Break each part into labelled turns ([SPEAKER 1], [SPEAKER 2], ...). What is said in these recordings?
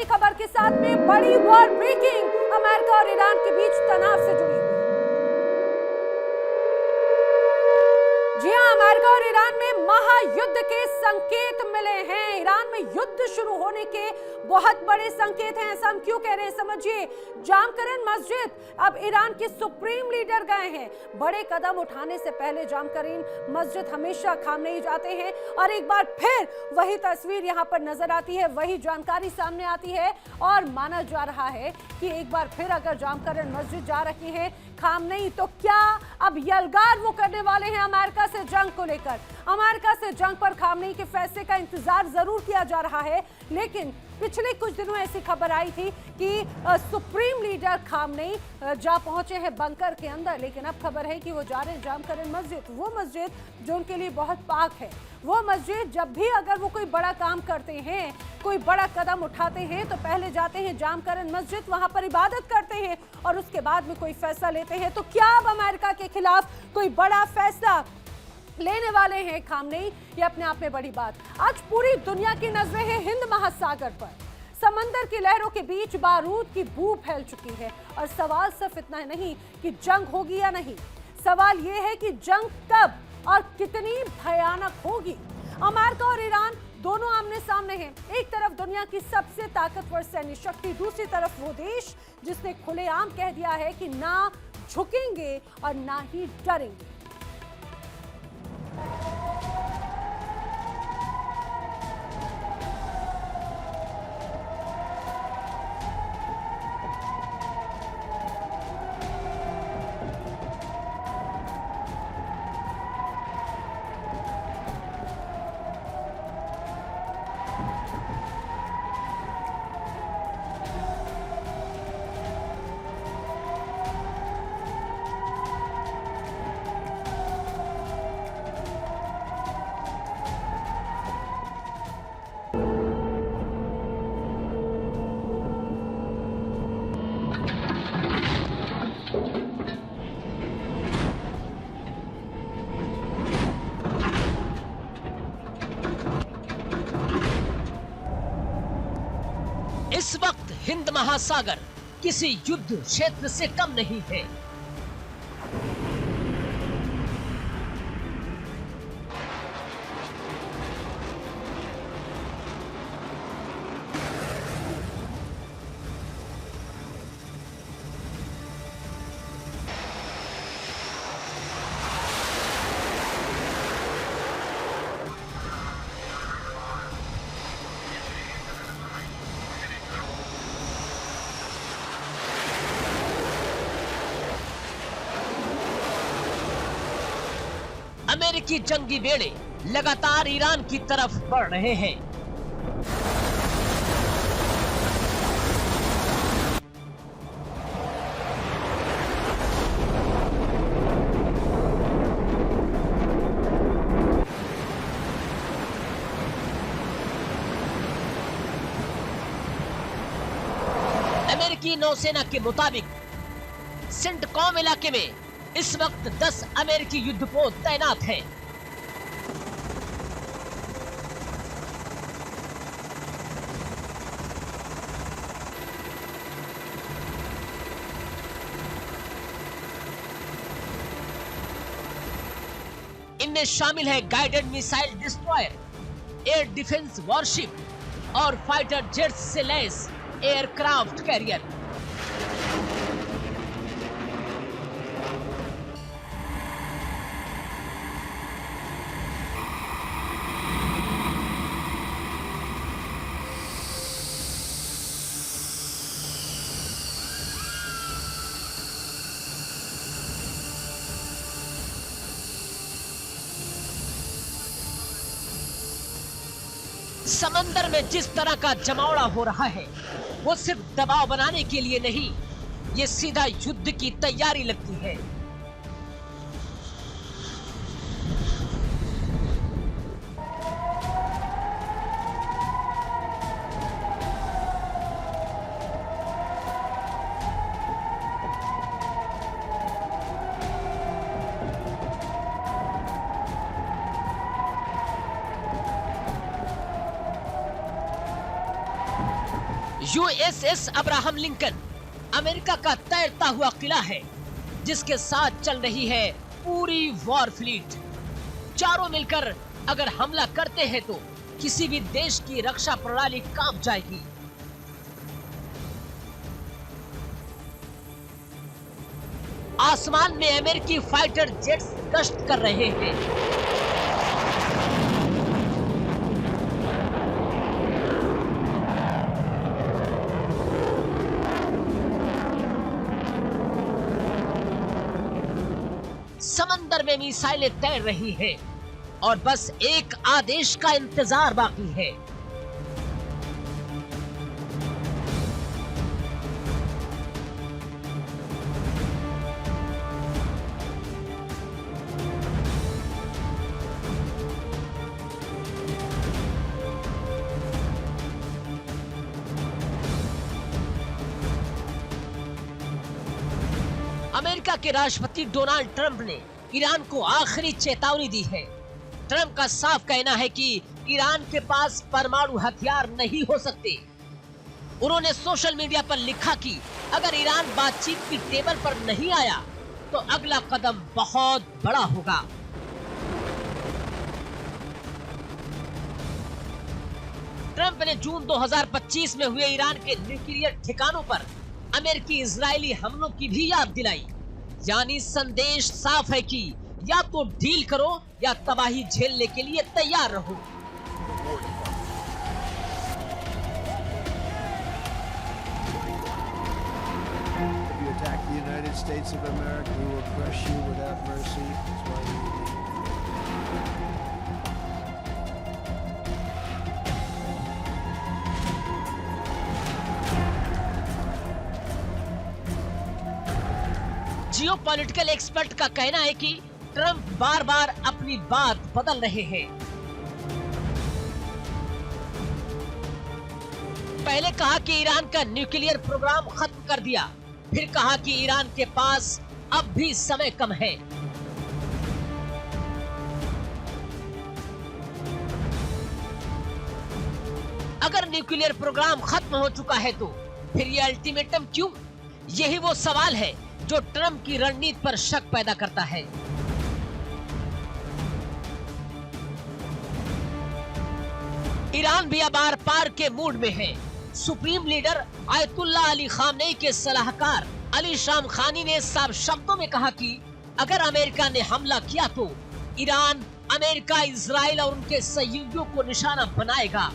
[SPEAKER 1] बड़ी खबर के साथ में बड़ी वॉर ब्रेकिंग अमेरिका और ईरान के बीच तनाव से जुड़ी हुई। जी हां, अमेरिका और ईरान में महायुद्ध के संकेत मिले हैं। ईरान में युद्ध शुरू होने के बहुत बड़े संकेत हैं। ऐसा हम क्यों कह रहे हैं समझिए। जामकरन मस्जिद अब ईरान के सुप्रीम लीडर गए हैं। बड़े कदम उठाने से पहले जामकरन मस्जिद हमेशा खामनेई जाते हैं और एक बार फिर वही तस्वीर यहां पर नजर आती है, वही जानकारी सामने आती है और माना जा रहा है कि एक बार फिर अगर जामकरन मस्जिद जा रही है खामनेई, तो क्या अब यलगार वो करने वाले हैं अमेरिका से जंग को लेकर। अमेरिका से जंग पर खामनेई के फैसले का इंतजार जरूर किया जा रहा है, लेकिन पिछले कुछ दिनों ऐसी खबर आई थी कि सुप्रीम लीडर खामनेई जा पहुंचे हैं बंकर के अंदर, लेकिन अब खबर है कि वो जा रहे हैं जामकरन मस्जिद, वो मस्जिद जो उनके लिए बहुत पाक है। वो मस्जिद जब भी अगर वो कोई बड़ा काम करते हैं, कोई बड़ा कदम उठाते हैं, तो पहले जाते हैं जामकरन मस्जिद, वहां पर इबादत करते हैं और उसके बाद में कोई फैसला लेते हैं। तो क्या अब अमेरिका के खिलाफ कोई बड़ा फैसला लेने वाले हैं खामनेई? ये अपने आप में बड़ी बात। आज पूरी दुनिया की नजरें हैं हिंद महासागर पर। समंदर की लहरों के बीच बारूद की बू फैल चुकी है और सवाल सिर्फ इतना नहीं कि जंग होगी या नहीं, सवाल यह है कि जंग कब और कितनी भयानक होगी। अमेरिका और ईरान दोनों आमने सामने हैं। एक तरफ दुनिया की सबसे ताकतवर सैन्य शक्ति, दूसरी तरफ वो देश जिसने खुलेआम कह दिया है कि ना झुकेंगे और ना ही डरेंगे।
[SPEAKER 2] इस वक्त हिंद महासागर किसी युद्ध क्षेत्र से कम नहीं है। अमेरिकी जंगी बेड़े लगातार ईरान की तरफ बढ़ रहे हैं। अमेरिकी नौसेना के मुताबिक सेंटकॉम इलाके में इस वक्त 10 अमेरिकी युद्धपोत तैनात हैं। इनमें शामिल है guided missile destroyer, air defence worship और फाइटर जेट्स से लैस एयरक्राफ्ट कैरियर। समंदर में जिस तरह का जमावड़ा हो रहा है वो सिर्फ दबाव बनाने के लिए नहीं, ये सीधा युद्ध की तैयारी लगती है। यूएसएस अब्राहम लिंकन अमेरिका का तैरता हुआ किला है, जिसके साथ चल रही है पूरी वॉर फ्लीट। चारों मिलकर अगर हमला करते हैं तो किसी भी देश की रक्षा प्रणाली कांप जाएगी। आसमान में अमेरिकी फाइटर जेट्स गश्त कर रहे हैं। समंदर में मिसाइलें तैर रही हैं और बस एक आदेश का इंतजार बाकी है। अमेरिका के राष्ट्रपति डोनाल्ड ट्रंप ने ईरान को आखिरी चेतावनी दी है। ट्रंप का साफ कहना है कि ईरान के पास परमाणु हथियार नहीं हो सकते। उन्होंने सोशल मीडिया पर लिखा कि अगर ईरान बातचीत की टेबल पर नहीं आया तो अगला कदम बहुत बड़ा होगा। ट्रंप ने जून 2025 में हुए ईरान के न्यूक्लियर ठिकानों पर अमेरिकी इजरायली हमलों की भी याद दिलाई। यानी संदेश साफ है कि या तो डील करो या तबाही झेलने के लिए तैयार रहो।
[SPEAKER 3] If you attack the United States of America, we will crush you without mercy. That's why we
[SPEAKER 2] geopolitical expert का कहना है कि ट्रंप बार बार अपनी बात बदल रहे हैं। पहले कहा कि ईरान का न्यूक्लियर प्रोग्राम खत्म कर दिया, फिर कहा कि ईरान के पास अब भी समय कम है। अगर न्यूक्लियर प्रोग्राम खत्म हो चुका है तो फिर ये अल्टीमेटम क्यों? यही वो सवाल है जो ट्रंप की रणनीति पर शक पैदा करता है। ईरान भी अब आर पार के मूड में है। Supreme leader Ayatollah Ali Khamenei के सलाहकार अली शाम खानी ने साफ शब्दों में कहा कि अगर अमेरिका ने हमला किया तो ईरान अमेरिका, इजराइल और उनके सहयोगियों को निशाना बनाएगा।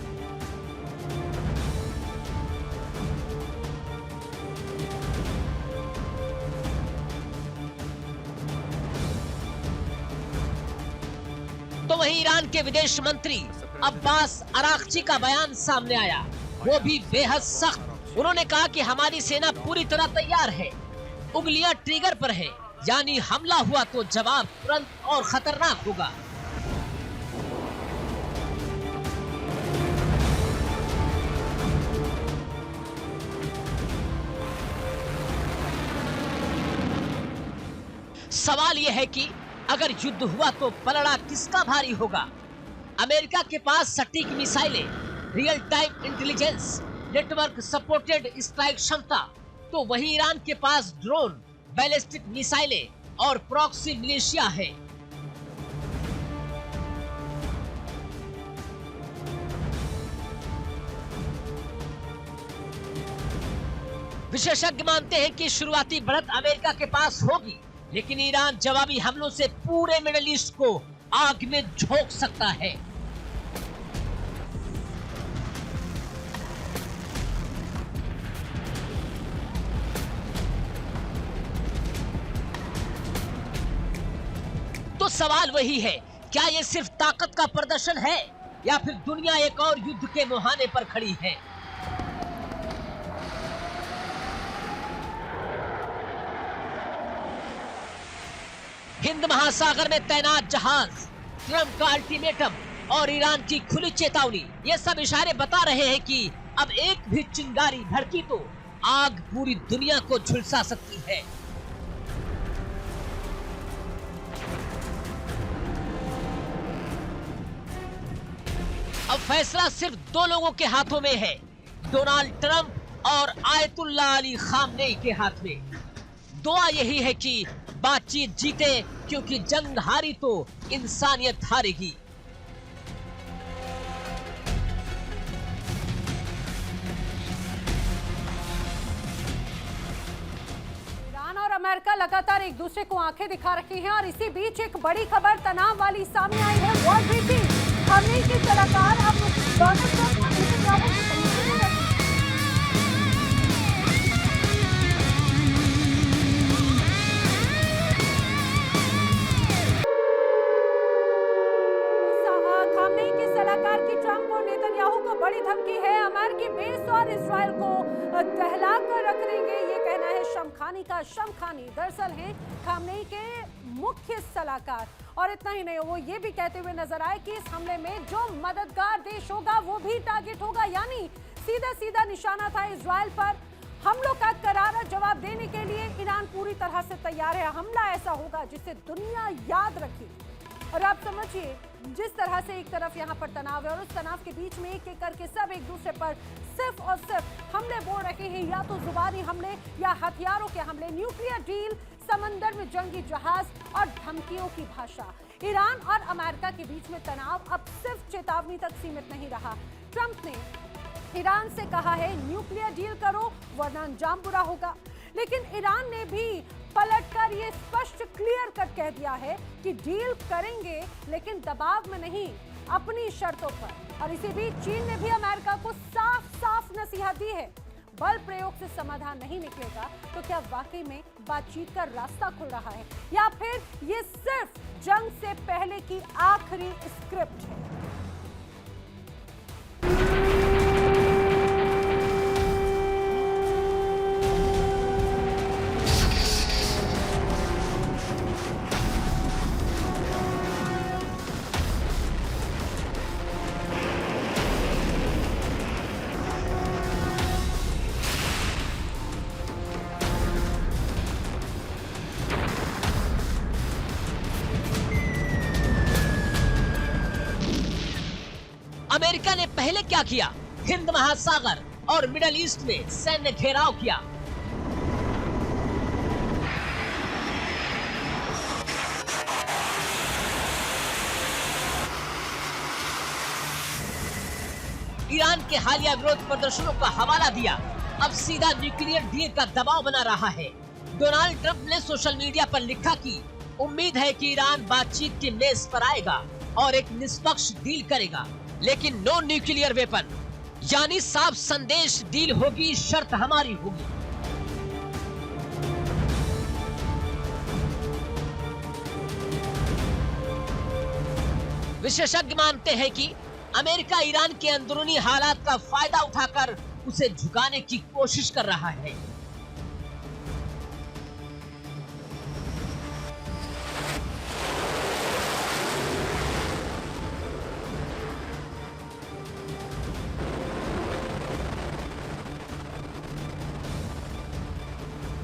[SPEAKER 2] तो वहीं ईरान के विदेश मंत्री अब्बास अराक्ची का बयान सामने आया, वो भी बेहद सख्त। उन्होंने कहा कि हमारी सेना पूरी तरह तैयार है, उंगलियां ट्रिगर पर है, यानी हमला हुआ तो जवाब तुरंत और खतरनाक होगा। सवाल यह है कि अगर युद्ध हुआ तो पलड़ा किसका भारी होगा? अमेरिका के पास सटीक मिसाइलें, real time intelligence, network supported strike क्षमता, तो वहीं ईरान के पास ड्रोन, बैलिस्टिक मिसाइलें और प्रॉक्सी मिलिशिया है। विशेषज्ञ मानते हैं कि शुरुआती बढ़त अमेरिका के पास होगी, लेकिन ईरान जवाबी हमलों से पूरे मिडिल ईस्ट को आग में झोंक सकता है। तो सवाल वही है, क्या ये सिर्फ ताकत का प्रदर्शन है या फिर दुनिया एक और युद्ध के मुहाने पर खड़ी है? हिंद महासागर में तैनात जहाज, ट्रंप का अल्टीमेटम और ईरान की खुली चेतावनी, ये सब इशारे बता रहे हैं कि अब एक भी चिंगारी भड़की तो आग पूरी दुनिया को झुलसा सकती है। अब फैसला सिर्फ दो लोगों के हाथों में है, डोनाल्ड ट्रंप और आयतुल्लाह अली खामनेई के हाथ में। दुआ यही है कि बातचीत जीते, क्योंकि जंग हारी तो इंसानियत हारेगी।
[SPEAKER 1] ईरान और अमेरिका लगातार एक दूसरे को आंखें दिखा रही हैं और इसी बीच एक बड़ी खबर तनाव वाली सामने आई है। वॉर ब्रीफिंग खामनेई के सलाहकार अब डोनाल्ड ट्रंप और नेतन्याहू की तस्वीर में रखी। खामनेई के सलाहकार की ट्रंप और नेतन्याहू को बड़ी धमकी है। अमेरिकी बेस और इजराइल को दहला कर रख देंगे, ये कहना है शमखानी का। शमखानी दरअसल हैं खामनेई के मुख्य सलाहकार। और इतना ही नहीं, वो ये भी कहते हुए नजर आए कि इस हमले में जो मददगार देश होगा वो भी टारगेट होगा, यानी सीधा सीधा निशाना था इजराइल पर। हमलों का करारा जवाब देने के लिए ईरान पूरी तरह से तैयार है। हमला ऐसा होगा जिसे दुनिया याद रखेगी। और आप समझिए, जिस तरह से एक तरफ यहाँ पर तनाव है और उस तनाव के बीच में एक एक करके सब एक दूसरे पर सिर्फ और सिर्फ हमले बोल रहे हैं, या तो जुबानी हमले या हथियारों के हमले, न्यूक्लियर डील, समंदर में जंगी जहाज और धमकियों की भाषा। ईरान और अमेरिका के बीच में तनाव अब सिर्फ चेतावनी तक सीमित नहीं रहा। ट्रंप ने ईरान से कहा है न्यूक्लियर डील करो वरना अंजाम बुरा होगा, लेकिन ईरान ने भी पलटकर ये स्पष्ट क्लियर कट कह दिया है कि डील करेंगे लेकिन दबाव में नहीं, अपनी शर्तों पर। और इसी बीच चीन ने भी अमेरिका को साफ साफ नसीहत दी है, बल प्रयोग से समाधान नहीं निकलेगा तो क्या वाकई में बातचीत का रास्ता खुल रहा है, या फिर ये सिर्फ जंग से पहले की आखिरी स्क्रिप्ट है।
[SPEAKER 2] अमेरिका ने पहले क्या किया? हिंद महासागर और मिडल ईस्ट में सैन्य घेराव किया। ईरान के हालिया विरोध प्रदर्शनों का हवाला दिया। अब सीधा न्यूक्लियर डील का दबाव बना रहा है। डोनाल्ड ट्रंप ने सोशल मीडिया पर लिखा कि उम्मीद है कि ईरान बातचीत की मेज पर आएगा और एक निष्पक्ष डील करेगा, लेकिन नो न्यूक्लियर वेपन, यानी साफ संदेश, डील होगी, शर्त हमारी होगी। विशेषज्ञ मानते हैं कि अमेरिका ईरान के अंदरूनी हालात का फायदा उठाकर उसे झुकाने की कोशिश कर रहा है।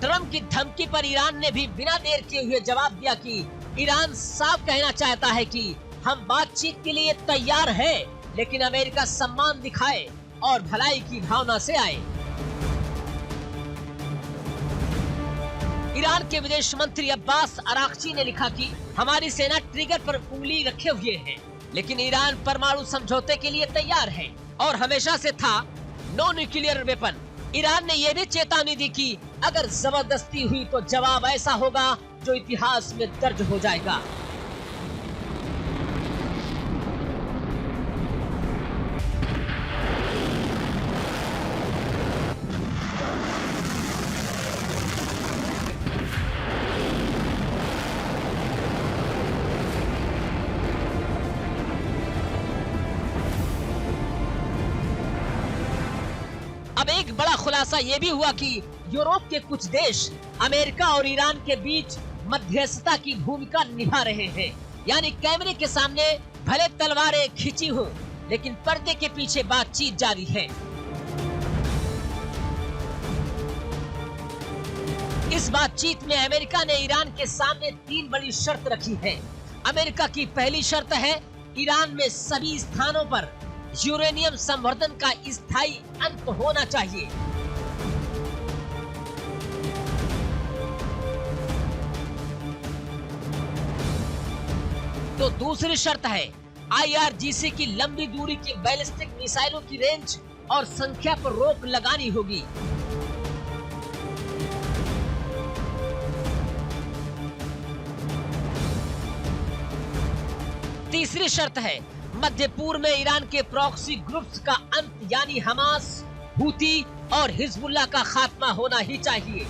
[SPEAKER 2] ट्रंप की धमकी पर ईरान ने भी बिना देर किए हुए जवाब दिया कि ईरान साफ कहना चाहता है कि हम बातचीत के लिए तैयार हैं, लेकिन अमेरिका सम्मान दिखाए और भलाई की भावना से आए। ईरान के विदेश मंत्री अब्बास अराक्ची ने लिखा कि हमारी सेना ट्रिगर पर उंगली रखे हुए है, लेकिन ईरान परमाणु समझौते के लिए तैयार है और हमेशा से था नो न्यूक्लियर वेपन। ईरान ने यह भी चेतावनी दी कि अगर जबरदस्ती हुई तो जवाब ऐसा होगा जो इतिहास में दर्ज हो जाएगा। अब एक बड़ा खुलासा यह भी हुआ कि यूरोप के कुछ देश अमेरिका और ईरान के बीच मध्यस्थता की भूमिका निभा रहे हैं, यानी कैमरे के सामने भले तलवारें खिंची हो, लेकिन पर्दे के पीछे बातचीत जारी है। इस बातचीत में अमेरिका ने ईरान के सामने 3 बड़ी शर्त रखी है। अमेरिका की पहली शर्त है ईरान में सभी स्थानों पर यूरेनियम संवर्धन का स्थायी अंत होना चाहिए। तो दूसरी शर्त है IRGC की लंबी दूरी की बैलिस्टिक मिसाइलों की रेंज और संख्या पर रोक लगानी होगी। तीसरी शर्त है मध्य पूर्व में ईरान के प्रॉक्सी ग्रुप्स का अंत, यानी हमास, हूती और हिजबुल्लाह का खात्मा होना ही चाहिए।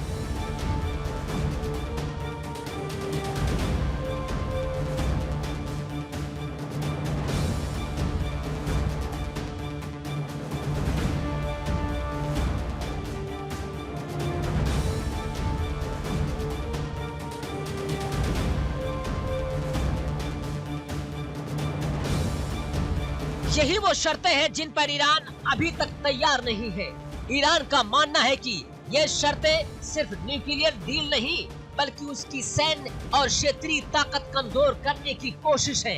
[SPEAKER 2] यही वो शर्तें हैं जिन पर ईरान अभी तक तैयार नहीं है। ईरान का मानना है कि ये शर्तें सिर्फ न्यूक्लियर डील नहीं, बल्कि उसकी सैन्य और क्षेत्रीय ताकत कमजोर करने की कोशिश है।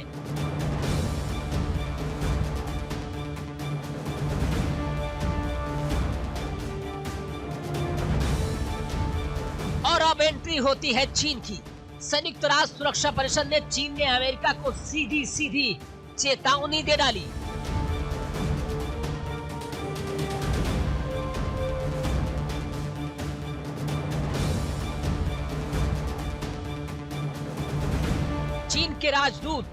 [SPEAKER 2] और अब एंट्री होती है चीन की। संयुक्त राष्ट्र सुरक्षा परिषद ने चीन ने अमेरिका को सीधी सीधी चेतावनी दे डाली। चीन के राजदूत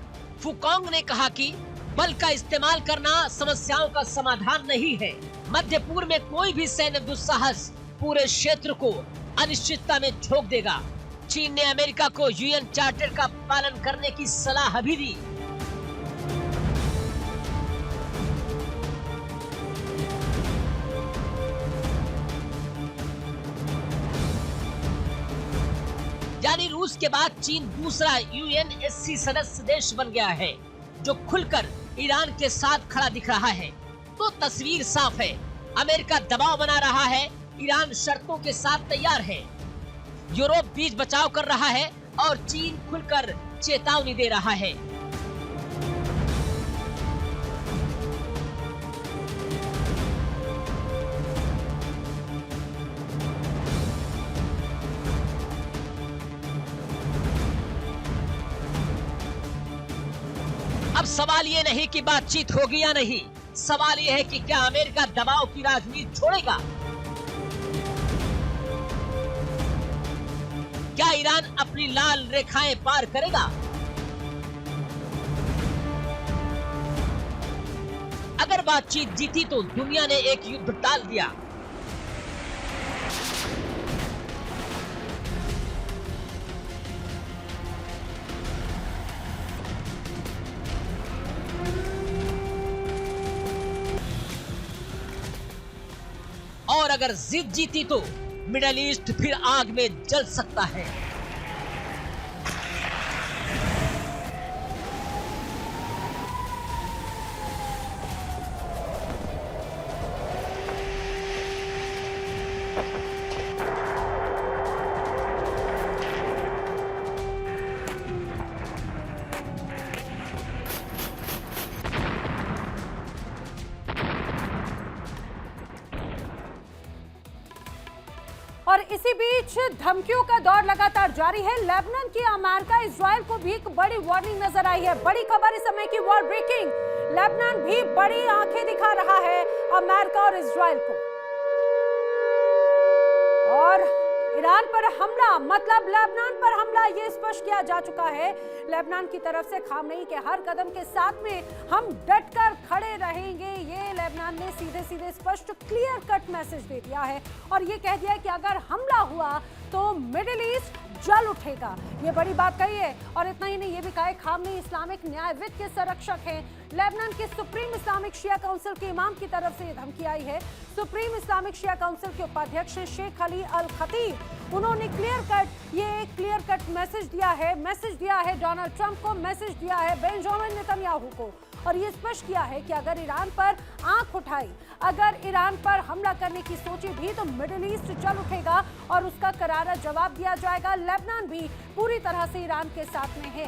[SPEAKER 2] फुकोंग ने कहा कि बल का इस्तेमाल करना समस्याओं का समाधान नहीं है। मध्य पूर्व में कोई भी सैन्य दुस्साहस पूरे क्षेत्र को अनिश्चितता में झोंक देगा। चीन ने अमेरिका को UN चार्टर का पालन करने की सलाह भी दी। यानी रूस के बाद चीन दूसरा UNSC सदस्य देश बन गया है जो खुलकर ईरान के साथ खड़ा दिख रहा है। तो तस्वीर साफ है, अमेरिका दबाव बना रहा है, ईरान शर्तों के साथ तैयार है, यूरोप बीच बचाव कर रहा है और चीन खुलकर चेतावनी दे रहा है। अब सवाल ये नहीं कि बातचीत होगी या नहीं, सवाल ये है कि क्या अमेरिका दबाव की राजनीति छोड़ेगा। क्या ईरान अपनी लाल रेखाएं पार करेगा। अगर बातचीत जीती तो दुनिया ने एक युद्ध टाल दिया। और अगर जीत जीती तो मिडिल ईस्ट फिर आग में जल सकता है।
[SPEAKER 1] और इसी बीच धमकियों का दौर लगातार जारी है। लेबनान की अमेरिका इजराइल को भी एक बड़ी वार्निंग नजर आई है। बड़ी खबर इस समय की वॉर ब्रेकिंग, लेबनान भी बड़ी आंखें दिखा रहा है अमेरिका और इजराइल को। और ईरान पर हमला मतलब लेबनान पर हमला, ये स्पष्ट किया जा चुका है लेबनान की तरफ से। खामनेई के हर कदम के साथ में हम डटकर खड़े रहेंगे, ये लेबनान ने सीधे सीधे स्पष्ट क्लियर कट मैसेज दे दिया है और ये कह दिया है कि अगर हमला हुआ तो मिडिल ईस्ट जल उठेगा। ये बड़ी बात कही है। और इतना ही नहीं, ये भी कहा है खामनेई इस्लामिक न्यायविद के संरक्षक हैं। लेबनान के सुप्रीम इस्लामिक शिया काउंसिल के इमाम की तरफ से ये धमकी आई है। सुप्रीम इस्लामिक शिया काउंसिल के उपाध्यक्ष शेख अली अल खतीब, उन्होंने क्लियर कट मैसेज दिया है डोनाल्ड ट्रंप को, मैसेज दिया है बेंजामिन नेतन्याहू को और ये स्पष्ट किया है कि अगर ईरान पर आंख उठाई, अगर ईरान पर हमला करने की सोची भी तो मिडिल ईस्ट जल उठेगा और उसका करारा जवाब दिया जाएगा। लेबनान भी पूरी तरह से ईरान के साथ में है।